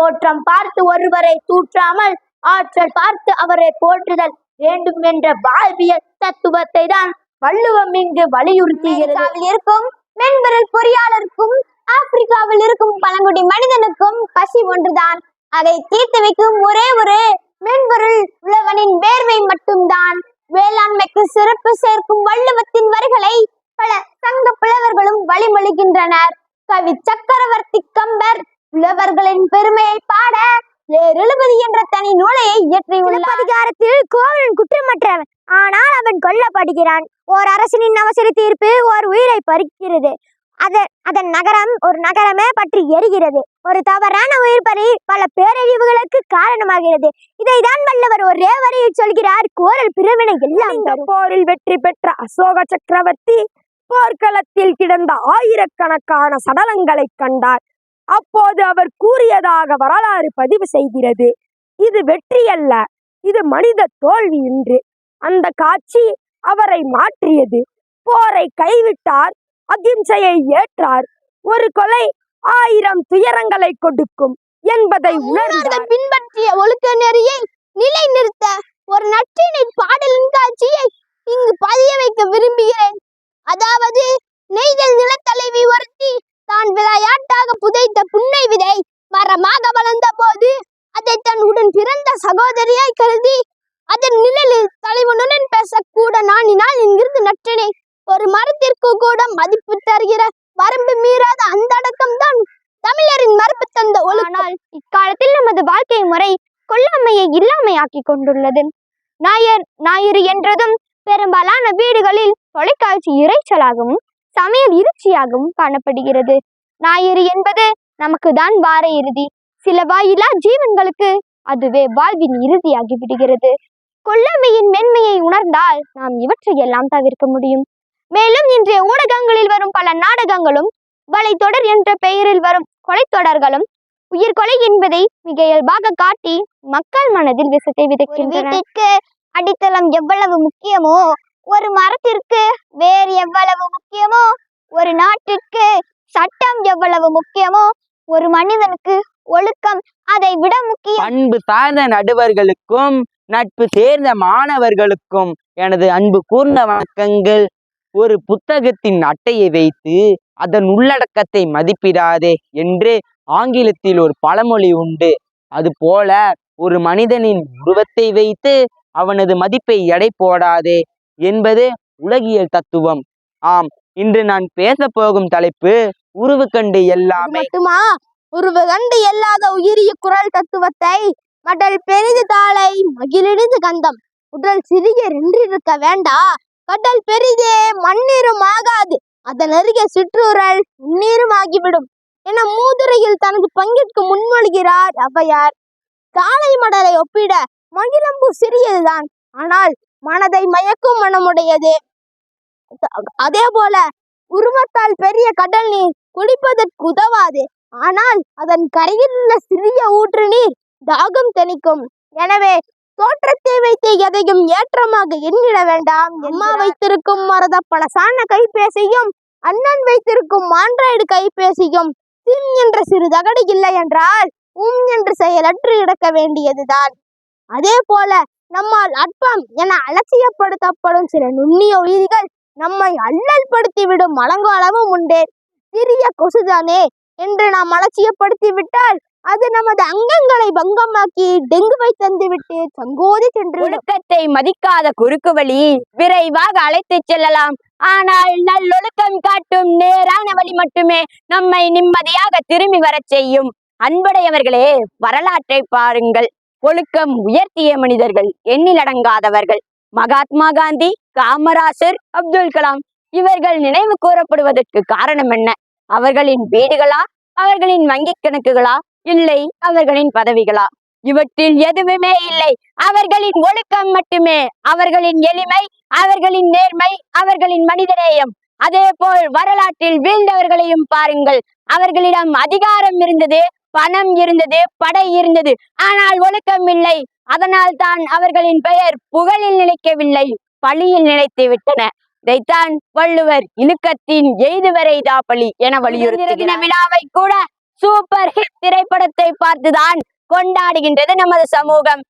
தோற்றம் பார்த்து ஒருவரை தூற்றாமல் ஆற்றல் பார்த்து அவரை போற்றுதல் வேண்டும் என்ற வாழ்வியல் தத்துவத்தை தான் வள்ளுவம் இங்கு வலியுறுத்துகிறது. இருக்கும் மென்பொருள் பொறியாளருக்கும் ஆப்பிரிக்காவில் இருக்கும் பழங்குடி மனிதனுக்கும் பசி ஒன்றுதான். அதை தீர்த்து வைக்கும் ஒரே ஒரு மென்பொருள் உழவனின் வேர்வை மட்டும்தான். வேளாண்மைக்கு சிறப்பு சேர்க்கும் வள்ளுவத்தின் வரிகளை பல சங்க புலவர்களும் வழிமொழிகின்றனர். கவி சக்கரவர்த்தி கம்பர் புலவர்களின் பெருமையை பாட எழுபது என்ற தனி நூலையை இயற்றியுள்ளார். அதிகாரத்தில் கோவலன் குற்றமற்றவன், ஆனால் அவன் கொல்லப்படுகிறான். ஓர் அரசனின் அவசர தீர்ப்பு ஓர் உயிரை பறிக்கிறது. அதன் நகரம் ஒரு நகரமே பற்றி எரிகிறது. ஒரு தவறான உயிர் பறி பல பேரழிவுகளுக்கு காரணமாகிறது. இதைதான் வள்ளுவர் ஒரே வரியில் சொல்கிறார். கோரல் பிரிவினை எல்லாம் போரில் வெற்றி பெற்ற அசோக சக்கரவர்த்தி போர்க்களத்தில் கிடந்த ஆயிரக்கணக்கான சடலங்களை கண்டார். அப்போது அவர் கூறியதாக வரலாறு பதிவு செய்கிறது. இது வெற்றி அல்ல, இது மனித தோல்வி என்று. அந்த காட்சி அவரை மாற்றியது. போரை கைவிட்டார், அகிம்சையை ஏற்றார். ஒரு கொலை 1000 துயரங்களை கொடுக்கும் என்பதை உணர்ந்தார். பின்பற்றிய ஒழுக்க நெறியை நிலை நிறுத்த ஒரு நற்றினை பாடலின் காட்சியை இங்கு பதிய வைக்க விரும்புகிறேன். அதாவது, நெய்தல் நிலத்தலைவி ஒருத்தி தான் விளையாட்டாக புதைத்த புன்னை விதை மரமாக வளர்ந்த போது அதை தன் உடன் பிறந்த சகோதரியாய் கருதி அதன் நிழலில் தலைவனுடன் பேசக்கூட நாணினாள் என்கிறது நற்றினை. ஒரு மரத்திற்கு கூட மதிப்பு தருகிற வரம்பு மீறாத அந்த அடக்கம் தான் தமிழரின் மரபு தந்த ஒழுக்கம். இக்காலத்தில் நமது வாழ்க்கை முறை கொல்லாமையை இல்லாமையாக்கி கொண்டுள்ளது. ஞாயிறு என்றதும் பெரும்பாலான வீடுகளில் தொலைக்காட்சி இறைச்சலாகவும் சமையல் இருச்சியாகவும் காணப்படுகிறது. ஞாயிறு என்பது நமக்கு தான் வார இறுதி. சில வாயிலா ஜீவன்களுக்கு அதுவே வாழ்வின் இறுதியாகி விடுகிறது. கொல்லாமையின் மென்மையை உணர்ந்தால் நாம் இவற்றையெல்லாம் தவிர்க்க முடியும். மேலும் இன்றைய ஊடகங்களில் வரும் பல நாடகங்களும் வலைத்தொடர் என்ற பெயரில் வரும் கொலைத்தொடர்களும் உயிர்கொலை என்பதை மிக இயல்பாக காட்டி மக்கள் மனதில் விஷத்தை விதைக்கின்றன. அடித்தளம் எவ்வளவு முக்கியமோ, ஒரு மரத்திற்கு வேறு எவ்வளவு முக்கியமோ, ஒரு நாட்டிற்கு சட்டம் எவ்வளவு முக்கியமோ, ஒரு மனிதனுக்கு ஒழுக்கம் அதை விட முக்கியம். அன்பு சார்ந்த நடுவர்களுக்கும் நட்பு சேர்ந்த மாணவர்களுக்கும் எனது அன்பு கூர்ந்த வணக்கங்கள். ஒரு புத்தகத்தின் அட்டையை வைத்து அதன் உள்ளடக்கத்தை மதிப்பிடாதே என்று ஆங்கிலத்தில் ஒரு பழமொழி உண்டு. அதுபோல ஒரு மனிதனின் உருவத்தை வைத்து அவனது மதிப்பை எடை போடாதே என்பது உலகியல் தத்துவம். ஆம், இன்று நான் பேச போகும் தலைப்பு உருவு கண்டு எல்லாமே. உருவு கண்டு எல்லாத உயிரிய குரல் தத்துவத்தை மடல் பெரிது தாளை மகிழினிது கந்தம் உடல் சிறியர் என்றிருக்க வேண்டா, கடல் பெரிதே மண்ணீரும் ஆகாது, அதன் அருகே சிற்றூரல் உன்னீரும் ஆகிவிடும் என மூதுரையில் தனது பங்கிற்கு முன்மொழிகிறார் ஔவையார். காளை மடலை ஒப்பிட மகிழம்பு சிறியதுதான், ஆனால் மனதை மயக்கும் மனமுடையது. அதே போல உருவத்தால் பெரிய கடல் நீர் குடிப்பதற்கு உதவாது, ஆனால் அதன் கரையில் உள்ள சிறிய ஊற்று நீர் தாகம் தணிக்கும். எனவே தோற்றத்தை வைத்து எதையும் ஏற்றமாக எண்ணிட வேண்டாம். அம்மா வைத்திருக்கும் மரத பழசான கைபேசியும் அண்ணன் வைத்திருக்கும் ஆண்ட்ராய்டு கைபேசியும் சிம் என்ற சிறு தகடு இல்லை என்றால் என்று செயலற்று இடக்க வேண்டியதுதான். அதே போல நம்மால் அற்பம் என அலட்சியப்படுத்தப்படும் சில நுண்ணிய உயிரிகள் நம்மை அல்லல் படுத்திவிடும் அலங்காலமும் உண்டே. சிறிய கொசுதானே என்று நாம் அலட்சியப்படுத்தி விட்டால் அது நமது அங்கங்களை பங்கமாக்கி டெங்குவை தந்துவிட்டு சங்கோதி சென்று. ஒழுக்கத்தை மதிக்காத குறுக்கு வழி விரைவாக அழைத்து செல்லலாம், ஆனால் நல்லொழுக்கம் காட்டும் நேரான வழி மட்டுமே நம்மை நிம்மதியாக திரும்பி வரச் செய்யும். அன்புடையவர்களே, வரலாற்றை பாருங்கள். ஒழுக்கம் உயர்த்திய மனிதர்கள் எண்ணிலடங்காதவர்கள். மகாத்மா காந்தி, காமராசர், அப்துல் கலாம் இவர்கள் நினைவு கூறப்படுவதற்கு காரணம் என்ன? அவர்களின் வீடுகளா, அவர்களின் வங்கி கணக்குகளா, இல்லை அவர்களின் பதவிகளா? இவற்றில் எதுவுமே இல்லை. அவர்களின் ஒழுக்கம் மட்டுமே, அவர்களின் எளிமை, அவர்களின் நேர்மை, அவர்களின் மனிதநேயம். அதே போல் வரலாற்றில் வீழ்ந்தவர்களையும் பாருங்கள். அவர்களிடம் அதிகாரம் இருந்தது, பணம் இருந்தது, படை இருந்தது, ஆனால் ஒழுக்கம் இல்லை. அதனால் தான் அவர்களின் பெயர் புகழில் நிலைக்கவில்லை, பழியில் நிலைத்து விட்டன. இதைத்தான் வள்ளுவர் இழுக்கத்தின் எய்துவரை தாப்பலி என வலியுறுத்தின விழாவை கூட சூப்பர் ஹிட் திரைப்படத்தை பார்த்துதான் கொண்டாடுகின்றது நமது சமூகம்.